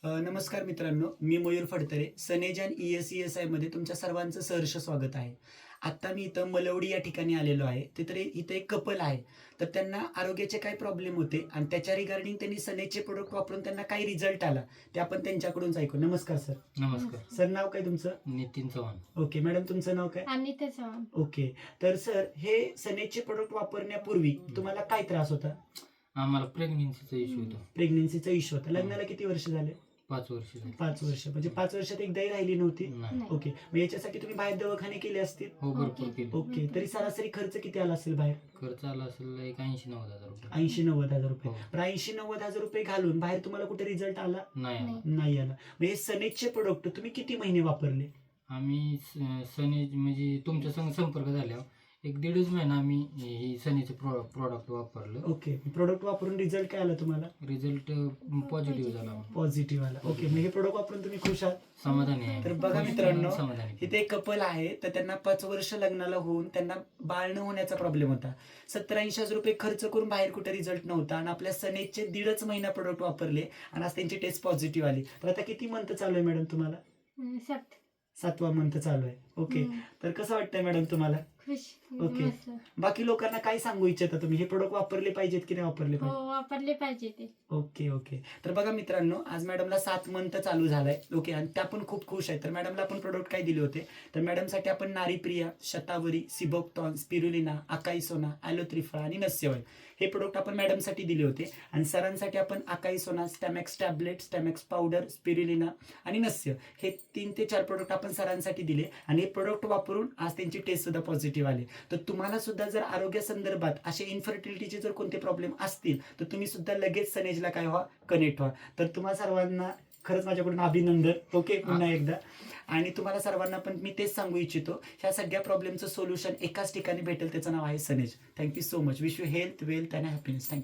नमस्कार मित्रांनो, मी मयूर फडतरे. सनेज आणि ESESI मध्ये तुमच्या सर्वांचं सहर्ष स्वागत आहे. आत्ता मी इथं मलवडी या ठिकाणी आलेलो आहे. तिथे इथं एक कपल आहे. तर त्यांना आरोग्याचे काय प्रॉब्लेम होते आणि त्याच्या रिगार्डिंग त्यांनी सनेजचे प्रोडक्ट वापरून त्यांना काय रिझल्ट आला ते आपण त्यांच्याकडूनच ऐकू. नमस्कार सर. नमस्कार. सर, नाव काय तुमचं? नितीन चव्हाण. ओके मॅडम, तुमचं नाव काय? अनिता चव्हाण. ओके. तर सर, हे सनेजचे प्रोडक्ट वापरण्यापूर्वी तुम्हाला काय त्रास होता? आम्हाला प्रेग्नेन्सीचा इश्यू होता. प्रेग्नेन्सीचा इश्यू होता. लग्नाला किती वर्ष झाले? 5 वर्ष झाली. 5 वर्ष. म्हणजे 5 वर्षात एकदाही राहिली नव्हती? नाही. नाही. ओके. मग याच्यासाठी तुम्ही बाहेर दवाखाने केले असतील? हो, भरपूर केली. ओके. तरी सरासरी खर्च किती आला असेल बाहेर? खर्च आला असेल एक 80-90 हजार रुपये. 80-90 हजार रुपये. हो. पण 80-90 हजार रुपये घालून बाहेर तुम्हाला कुठे रिझल्ट आला? नाही आला. नाही आला. मग हे सनेजचे प्रोडक्ट तुम्ही किती महिने वापरले? आम्ही सनेज म्हणजे तुमच्या संग संपर्क झाल्यावर 1-1.5 महिना आम्ही ही सनीचं प्रॉडक्ट वापरलं. ओके. प्रोडक्ट वापरून रिझल्ट काय आला तुम्हाला? रिझल्ट पॉझिटिव्ह झाला. पॉझिटिव्ह आला. ओके. मग हे प्रोडक्ट वापरून तुम्ही खुश आहात? समाधानी आहे. तर बघा मित्रांनो, समाधानी. इथे एक कपल आहे. तर त्यांना 5 वर्ष लग्नाला होऊन त्यांना बाळ न होण्याचा प्रॉब्लेम होता. 70-80 हजार रुपये खर्च करून बाहेर कुठे रिझल्ट नव्हता आणि आपल्या सनेजचे 1.5 महिना प्रोडक्ट वापरले आणि आज त्यांची टेस्ट पॉझिटिव्ह आली. तर आता किती मंथ चालू आहे मॅडम तुम्हाला? 7वा मंथ चालू आहे. ओके. तर कसं वाटतंय मॅडम तुम्हाला? खुश. ओके. मस्त. बाकी लोकांना काय सांगू इच्छिता तुम्ही? हे प्रोडक्ट वापरले पाहिजेत की नाही वापरले हो, पाहिजे? वापरले पाहिजे ते. Okay okay. तर बघा मित्रांनो, आज मॅडमला 7 मंथ चालू झालाय. ओके. आणि त्या पण खूप खुश आहेत. तर मॅडमला आपण प्रोडक्ट काय दिले होते? तर मॅडमसाठी आपण नारीप्रिया, शतावरी, सिबोक्टॉन, स्पिरुलिना, अकाई सोना, ॲलोत्रिफळा आणि नस्य ऑइल हे प्रोडक्ट आपण मॅडमसाठी दिले होते. आणि सरांसाठी आपण अकाई सोना, स्टॅमॅक्स टॅबलेट, स्टॅमॅक्स पावडर, स्पिरुलिना आणि नस्य हे 3 ते 4 प्रोडक्ट आपण सरांसाठी दिले. आणि हे प्रोडक्ट वापरून आज त्यांची टेस्ट सुद्धा पॉझिटिव्ह आली. तर तुम्हाला सुद्धा जर आरोग्य संदर्भात असे इन्फर्टिलिटीचे जर कोणते प्रॉब्लेम असतील तर तुम्ही सुद्धा लगेच सनेजला काय व्हा, कनेक्ट व्हा. तर तुम्हाला सर्वांना खरंच माझ्याकडून अभिनंदन. ओके. पुन्हा एकदा. आणि तुम्हाला सर्वांना पण मी तेच सांगू इच्छितो, ह्या सगळ्या प्रॉब्लेमचं सोल्युशन एकाच ठिकाणी भेटेल. त्याचं नाव आहे सनेज. Thank you so much. Wish you health, wealth and happiness. Thank you.